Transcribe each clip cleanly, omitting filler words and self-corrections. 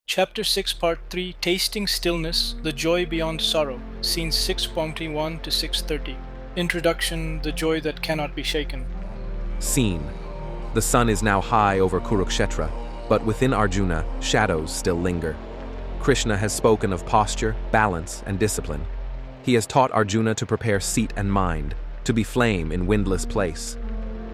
Chapter 6, Part 3, Tasting Stillness, the Joy Beyond Sorrow, Scenes 6.21 to 6:30. Introduction, the joy that cannot be shaken. Scene. The sun is now high over Kurukshetra, but within Arjuna, shadows still linger. Krishna has spoken of posture, balance, and discipline. He has taught Arjuna to prepare seat and mind, to be flame in windless place.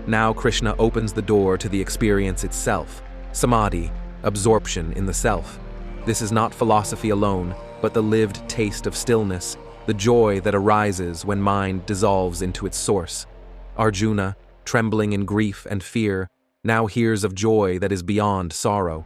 Now Krishna opens the door to the experience itself, Samādhi, absorption in the self. This is not philosophy alone, but the lived taste of stillness, the joy that arises when mind dissolves into its source. Arjuna, trembling in grief and fear, now hears of joy that is beyond sorrow.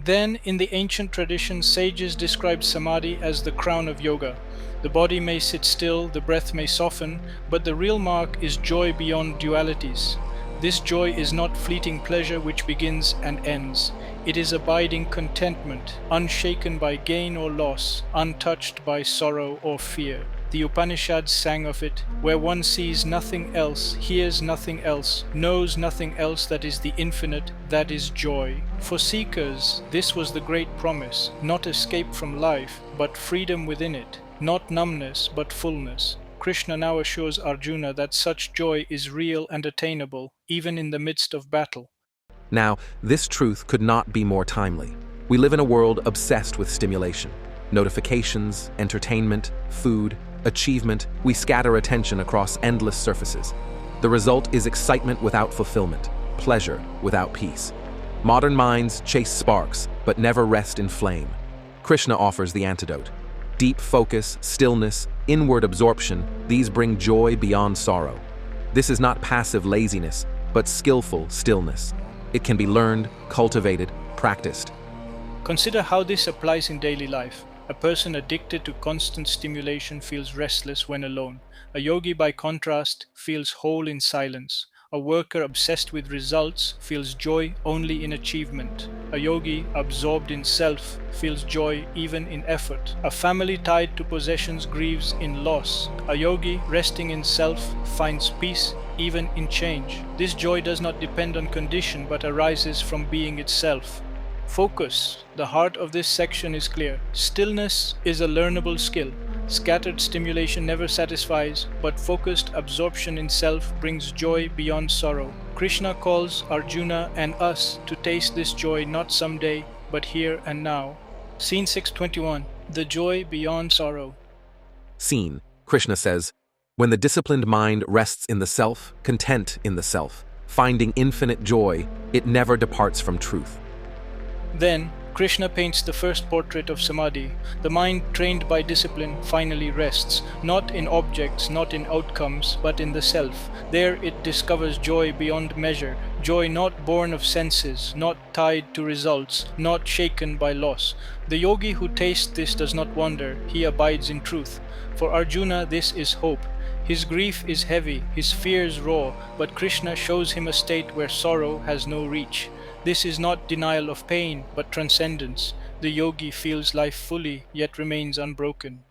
Then, in the ancient tradition, sages describe Samadhi as the crown of yoga. The body may sit still, the breath may soften, but the real mark is joy beyond dualities. This joy is not fleeting pleasure which begins and ends. It is abiding contentment, unshaken by gain or loss, untouched by sorrow or fear. The Upanishads sang of it, where one sees nothing else, hears nothing else, knows nothing else that is the infinite, that is joy. For seekers, this was the great promise, not escape from life, but freedom within it, not numbness, but fullness. Krishna now assures Arjuna that such joy is real and attainable, even in the midst of battle. Now, this truth could not be more timely. We live in a world obsessed with stimulation. Notifications, entertainment, food, achievement, we scatter attention across endless surfaces. The result is excitement without fulfillment, pleasure without peace. Modern minds chase sparks, but never rest in flame. Krishna offers the antidote. Deep focus, stillness, inward absorption, these bring joy beyond sorrow. This is not passive laziness, but skillful stillness. It can be learned, cultivated, practiced. Consider how this applies in daily life. A person addicted to constant stimulation feels restless when alone. A yogi, by contrast, feels whole in silence. A worker obsessed with results feels joy only in achievement. A yogi, absorbed in self, feels joy even in effort. A family tied to possessions grieves in loss. A yogi, resting in self, finds peace even in change. This joy does not depend on condition but arises from being itself. Focus. The heart of this section is clear. Stillness is a learnable skill. Scattered stimulation never satisfies, but focused absorption in self brings joy beyond sorrow. Krishna calls Arjuna and us to taste this joy not someday, but here and now. Scene 6:21. The joy beyond sorrow. Scene. Krishna says, when the disciplined mind rests in the self, content in the self, finding infinite joy, it never departs from truth. Then, Krishna paints the first portrait of Samadhi. The mind trained by discipline finally rests, not in objects, not in outcomes, but in the self. There it discovers joy beyond measure, joy not born of senses, not tied to results, not shaken by loss. The yogi who tastes this does not wander, he abides in truth. For Arjuna, this is hope. His grief is heavy, his fears raw, but Krishna shows him a state where sorrow has no reach. This is not denial of pain, but transcendence. The yogi feels life fully, yet remains unbroken.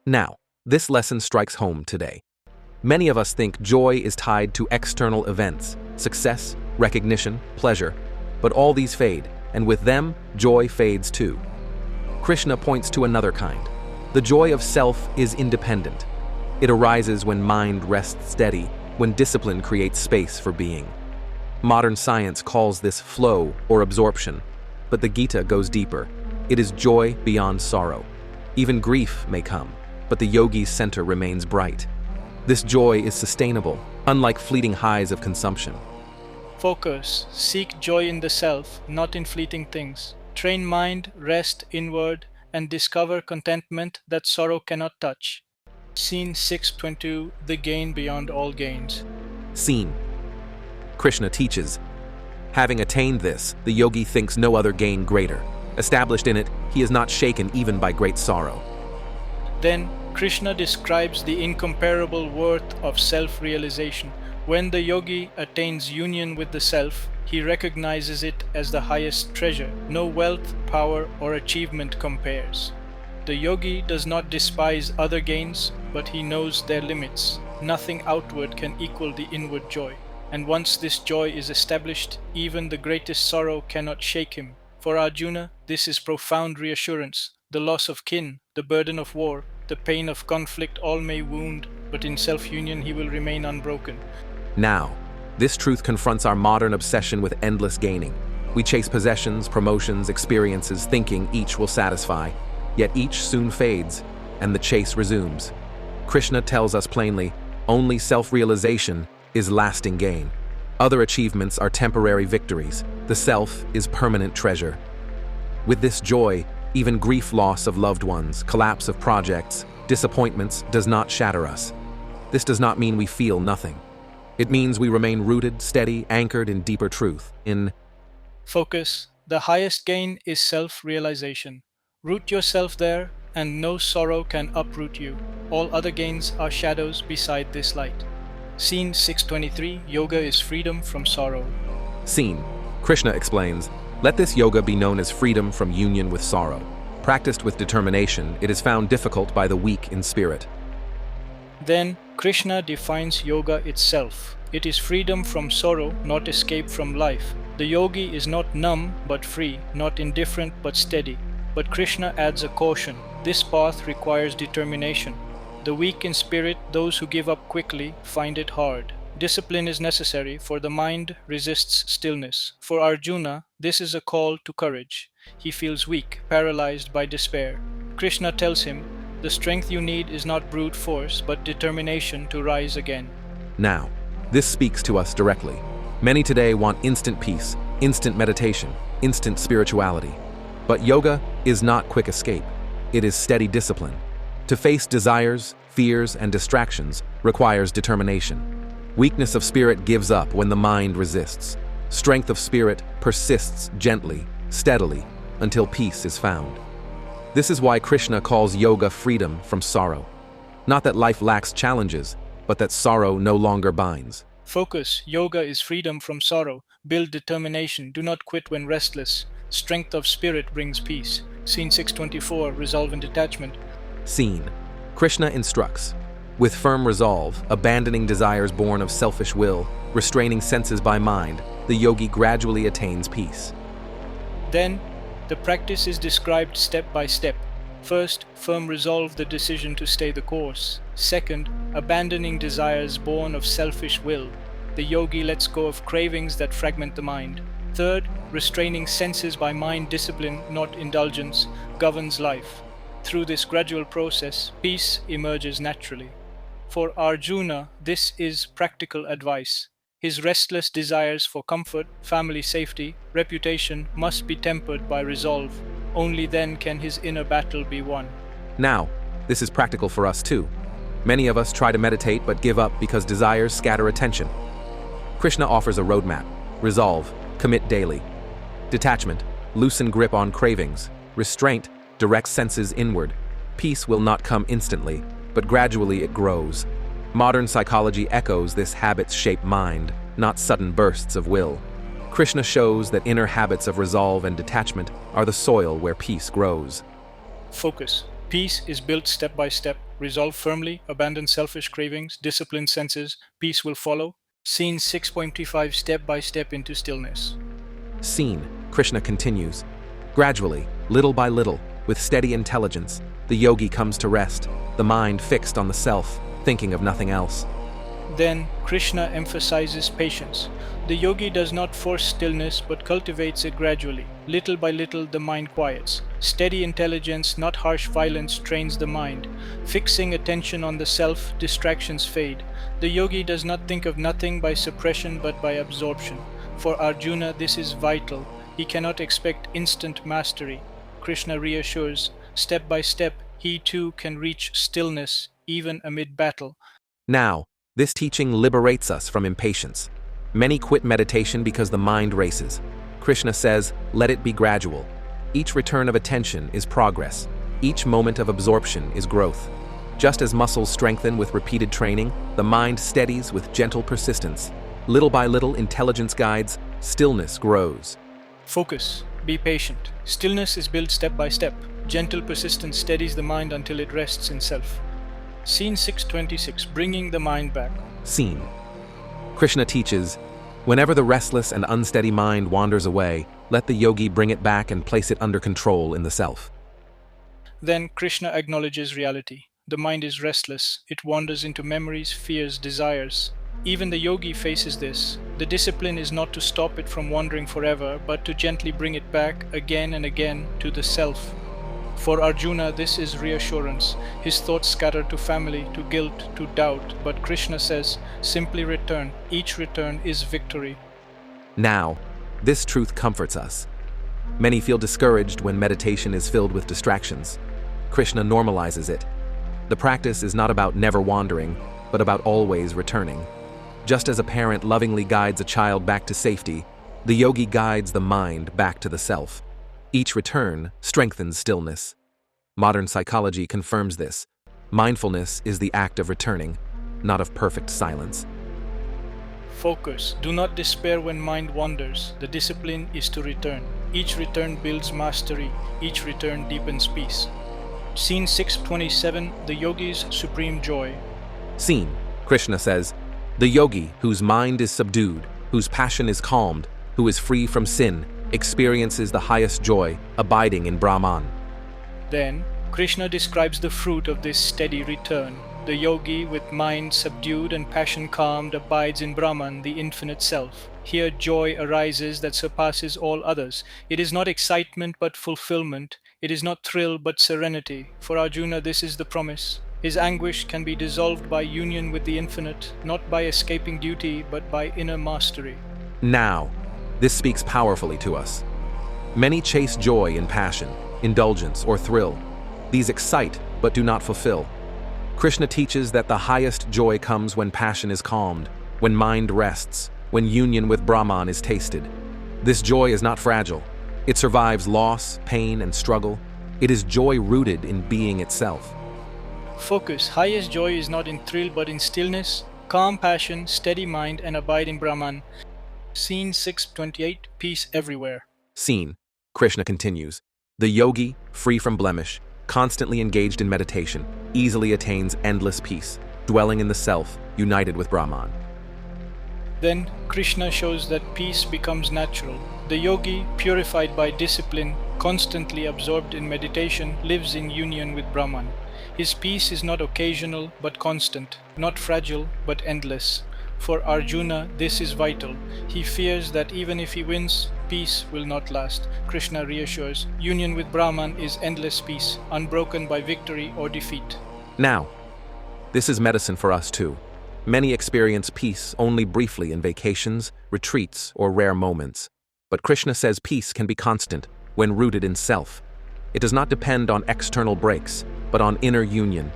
Now, this lesson strikes home today. Many of us think joy is tied to external events, success, recognition, pleasure, but all these fade, and with them, joy fades too. Krishna points to another kind. The joy of self is independent. It arises when mind rests steady, when discipline creates space for being. Modern science calls this flow or absorption, but the Gita goes deeper. It is joy beyond sorrow. Even grief may come, but the yogi's center remains bright. This joy is sustainable, unlike fleeting highs of consumption. Focus. Seek joy in the self, not in fleeting things. Train mind, rest inward, and discover contentment that sorrow cannot touch. Scene 6:22. The gain beyond all gains. Scene. Krishna teaches, having attained this, the yogi thinks no other gain greater. Established in it, he is not shaken even by great sorrow. Then Krishna describes the incomparable worth of self-realization. When the yogi attains union with the self, he recognizes it as the highest treasure. No wealth, power, or achievement compares. The yogi does not despise other gains, but he knows their limits. Nothing outward can equal the inward joy. And once this joy is established, even the greatest sorrow cannot shake him. For Arjuna, this is profound reassurance. The loss of kin, the burden of war, the pain of conflict all may wound, but in self-union he will remain unbroken. Now, this truth confronts our modern obsession with endless gaining. We chase possessions, promotions, experiences, thinking each will satisfy, yet each soon fades, and the chase resumes. Krishna tells us plainly, only self-realization is lasting gain. Other achievements are temporary victories. The self is permanent treasure. With this joy, even grief, loss of loved ones, collapse of projects, disappointments does not shatter us. This does not mean we feel nothing. It means we remain rooted, steady, anchored in deeper truth, in Focus. The highest gain is self-realization. Root yourself there, and no sorrow can uproot you. All other gains are shadows beside this light. Scene 623. Yoga is freedom from sorrow. Scene. Krishna explains, let this yoga be known as freedom from union with sorrow. Practiced with determination, it is found difficult by the weak in spirit. Then, Krishna defines yoga itself. It is freedom from sorrow, not escape from life. The yogi is not numb but free, not indifferent but steady. But Krishna adds a caution. This path requires determination. The weak in spirit, those who give up quickly, find it hard. Discipline is necessary, for the mind resists stillness. For Arjuna, this is a call to courage. He feels weak, paralyzed by despair. Krishna tells him, the strength you need is not brute force, but determination to rise again. Now, this speaks to us directly. Many today want instant peace, instant meditation, instant spirituality. But yoga is not quick escape. It is steady discipline. To face desires, fears, and distractions requires determination. Weakness of spirit gives up when the mind resists. Strength of spirit persists gently, steadily, until peace is found. This is why Krishna calls yoga freedom from sorrow. Not that life lacks challenges, but that sorrow no longer binds. Focus. Yoga is freedom from sorrow. Build determination. Do not quit when restless. Strength of spirit brings peace. Scene 624. Resolve and detachment. Scene. Krishna instructs, with firm resolve, abandoning desires born of selfish will, restraining senses by mind, the yogi gradually attains peace. Then, the practice is described step by step. First, firm resolve, the decision to stay the course. Second, abandoning desires born of selfish will. The yogi lets go of cravings that fragment the mind. Third, restraining senses by mind discipline, not indulgence, governs life. Through this gradual process, peace emerges naturally. For Arjuna, this is practical advice. His restless desires for comfort, family safety, reputation must be tempered by resolve. Only then can his inner battle be won. Now, this is practical for us too. Many of us try to meditate but give up because desires scatter attention. Krishna offers a roadmap. Resolve, commit daily. Detachment, loosen grip on cravings. Restraint, direct senses inward. Peace will not come instantly, but gradually it grows. Modern psychology echoes this habits-shaped mind, not sudden bursts of will. Krishna shows that inner habits of resolve and detachment are the soil where peace grows. Focus. Peace is built step by step. Resolve firmly, abandon selfish cravings, discipline senses, peace will follow. Scene 6.25. Step by step into stillness. Scene. Krishna continues. Gradually, little by little, with steady intelligence, the yogi comes to rest, the mind fixed on the self, thinking of nothing else. Then, Krishna emphasizes patience. The yogi does not force stillness but cultivates it gradually. Little by little, the mind quiets. Steady intelligence, not harsh violence, trains the mind. Fixing attention on the self, distractions fade. The yogi does not think of nothing by suppression but by absorption. For Arjuna, this is vital. He cannot expect instant mastery. Krishna reassures, step by step, he too can reach stillness, even amid battle. Now, this teaching liberates us from impatience. Many quit meditation because the mind races. Krishna says, let it be gradual. Each return of attention is progress. Each moment of absorption is growth. Just as muscles strengthen with repeated training, the mind steadies with gentle persistence. Little by little, intelligence guides, stillness grows. Focus. Be patient. Stillness is built step by step. Gentle persistence steadies the mind until it rests in self. Scene 626. Bringing the mind back. Scene. Krishna teaches, Whenever the restless and unsteady mind wanders away, let the yogi bring it back and place it under control in the self. Then Krishna acknowledges reality. The mind is restless. It wanders into memories, fears, desires. Even the yogi faces this. The discipline is not to stop it from wandering forever, but to gently bring it back again and again to the self. For Arjuna, this is reassurance. His thoughts scatter to family, to guilt, to doubt, but Krishna says, simply return. Each return is victory. Now, this truth comforts us. Many feel discouraged when meditation is filled with distractions. Krishna normalizes it. The practice is not about never wandering, but about always returning. Just as a parent lovingly guides a child back to safety, the yogi guides the mind back to the self. Each return strengthens stillness. Modern psychology confirms this. Mindfulness is the act of returning, not of perfect silence. Focus. Do not despair when mind wanders. The discipline is to return. Each return builds mastery. Each return deepens peace. Scene 627, the yogi's supreme joy. Scene. Krishna says, the yogi whose mind is subdued, whose passion is calmed, who is free from sin, experiences the highest joy, abiding in Brahman. Then, Krishna describes the fruit of this steady return. The yogi, with mind subdued and passion calmed, abides in Brahman, the infinite self. Here joy arises that surpasses all others. It is not excitement but fulfillment. It is not thrill but serenity. For Arjuna, this is the promise. His anguish can be dissolved by union with the infinite, not by escaping duty but by inner mastery. Now, this speaks powerfully to us. Many chase joy in passion, indulgence, or thrill. These excite but do not fulfill. Krishna teaches that the highest joy comes when passion is calmed, when mind rests, when union with Brahman is tasted. This joy is not fragile. It survives loss, pain, and struggle. It is joy rooted in being itself. Focus. Highest joy is not in thrill but in stillness, calm passion, steady mind, and abide in Brahman. Scene 628, peace everywhere. Scene. Krishna continues. The yogi, free from blemish, constantly engaged in meditation, easily attains endless peace, dwelling in the self, united with Brahman. Then Krishna shows that peace becomes natural. The yogi, purified by discipline, constantly absorbed in meditation, lives in union with Brahman. His peace is not occasional but constant, not fragile but endless. For Arjuna, this is vital. He fears that even if he wins, peace will not last. Krishna reassures, union with Brahman is endless peace, unbroken by victory or defeat. Now, this is medicine for us too. Many experience peace only briefly in vacations, retreats, or rare moments. But Krishna says peace can be constant when rooted in self. It does not depend on external breaks, but on inner union.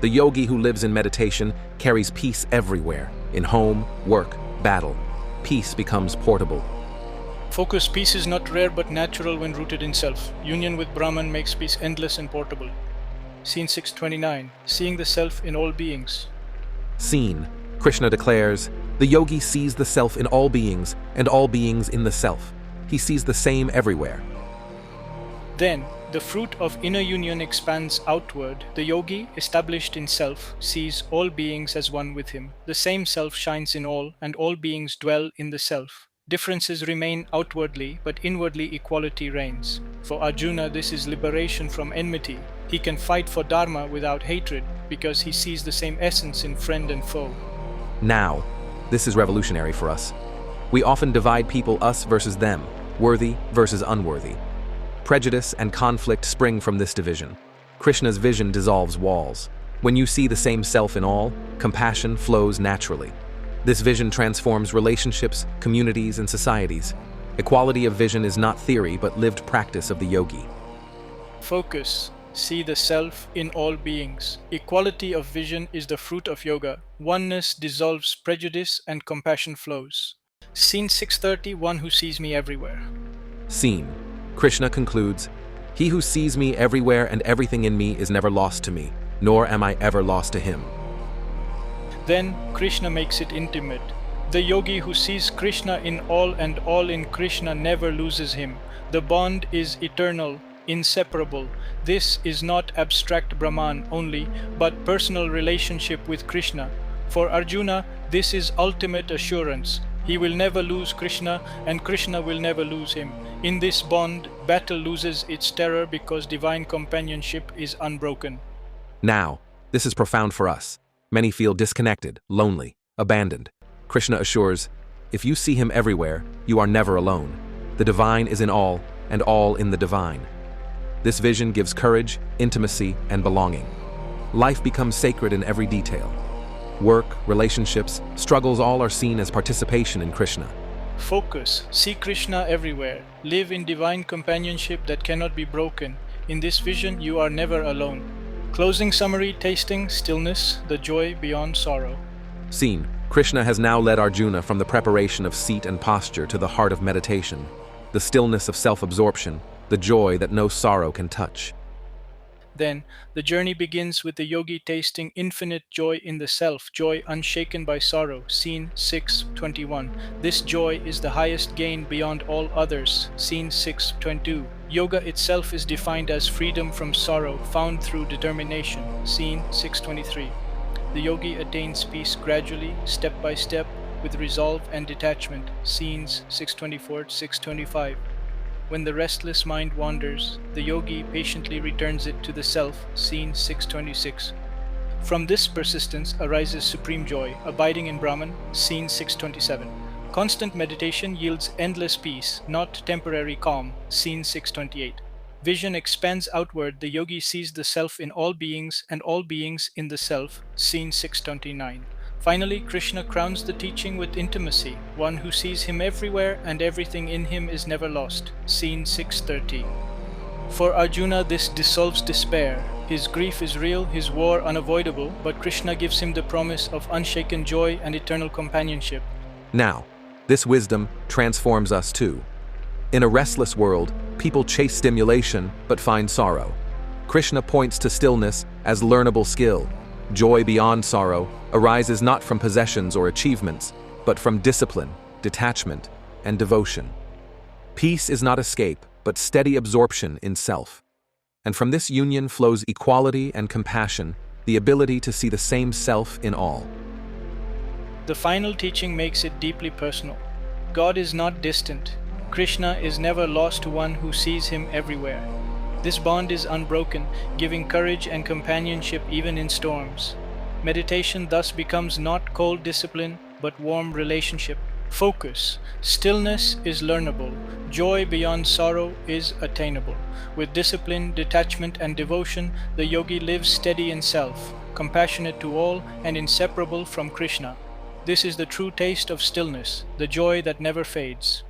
The yogi who lives in meditation carries peace everywhere, in home, work, battle. Peace becomes portable. Focus. Peace is not rare but natural when rooted in self. Union with Brahman makes peace endless and portable. Scene 629, seeing the self in all beings. Scene. Krishna declares, the yogi sees the self in all beings and all beings in the self. He sees the same everywhere. Then, the fruit of inner union expands outward. The yogi, established in self, sees all beings as one with him. The same self shines in all, and all beings dwell in the self. Differences remain outwardly, but inwardly equality reigns. For Arjuna, this is liberation from enmity. He can fight for dharma without hatred, because he sees the same essence in friend and foe. Now, this is revolutionary for us. We often divide people us versus them, worthy versus unworthy. Prejudice and conflict spring from this division. Krishna's vision dissolves walls. When you see the same self in all, compassion flows naturally. This vision transforms relationships, communities, and societies. Equality of vision is not theory, but lived practice of the yogi. Focus. See the self in all beings. Equality of vision is the fruit of yoga. Oneness dissolves prejudice and compassion flows. Scene 630, one who sees me everywhere. Scene. Krishna concludes, he who sees me everywhere and everything in me is never lost to me, nor am I ever lost to him. Then Krishna makes it intimate. The yogi who sees Krishna in all and all in Krishna never loses him. The bond is eternal, inseparable. This is not abstract Brahman only, but personal relationship with Krishna. For Arjuna, this is ultimate assurance. He will never lose Krishna, and Krishna will never lose him. In this bond, battle loses its terror because divine companionship is unbroken. Now, this is profound for us. Many feel disconnected, lonely, abandoned. Krishna assures, if you see him everywhere, you are never alone. The divine is in all, and all in the divine. This vision gives courage, intimacy, and belonging. Life becomes sacred in every detail. Work, relationships, struggles all are seen as participation in Krishna. Focus. See Krishna everywhere. Live in divine companionship that cannot be broken. In this vision, you are never alone. Closing summary: tasting stillness, the joy beyond sorrow. Scene. Krishna has now led Arjuna from the preparation of seat and posture to the heart of meditation, the stillness of self-absorption, the joy that no sorrow can touch. Then, the journey begins with the yogi tasting infinite joy in the self, joy unshaken by sorrow. Scene 6:21. This joy is the highest gain beyond all others. Scene 6:22. Yoga itself is defined as freedom from sorrow, found through determination. Scene 6:23. The yogi attains peace gradually, step by step, with resolve and detachment. Scenes 6:24-6:25. When the restless mind wanders, the yogi patiently returns it to the self. Scene 6:26. From this persistence arises supreme joy, abiding in Brahman. Scene 6:27. Constant meditation yields endless peace, not temporary calm. Scene 6:28. Vision expands outward, the yogi sees the self in all beings and all beings in the self. Scene 6:29. Finally, Krishna crowns the teaching with intimacy, one who sees him everywhere and everything in him is never lost. Scene 6:30. For Arjuna, this dissolves despair. His grief is real, his war unavoidable, but Krishna gives him the promise of unshaken joy and eternal companionship. Now, this wisdom transforms us too. In a restless world, people chase stimulation but find sorrow. Krishna points to stillness as learnable skill. Joy beyond sorrow arises not from possessions or achievements, but from discipline, detachment, and devotion. Peace is not escape, but steady absorption in self. And from this union flows equality and compassion, the ability to see the same self in all. The final teaching makes it deeply personal. God is not distant. Krishna is never lost to one who sees him everywhere. This bond is unbroken, giving courage and companionship even in storms. Meditation thus becomes not cold discipline, but warm relationship. Focus. Stillness is learnable. Joy beyond sorrow is attainable. With discipline, detachment, and devotion, the yogi lives steady in self, compassionate to all, and inseparable from Krishna. This is the true taste of stillness, the joy that never fades.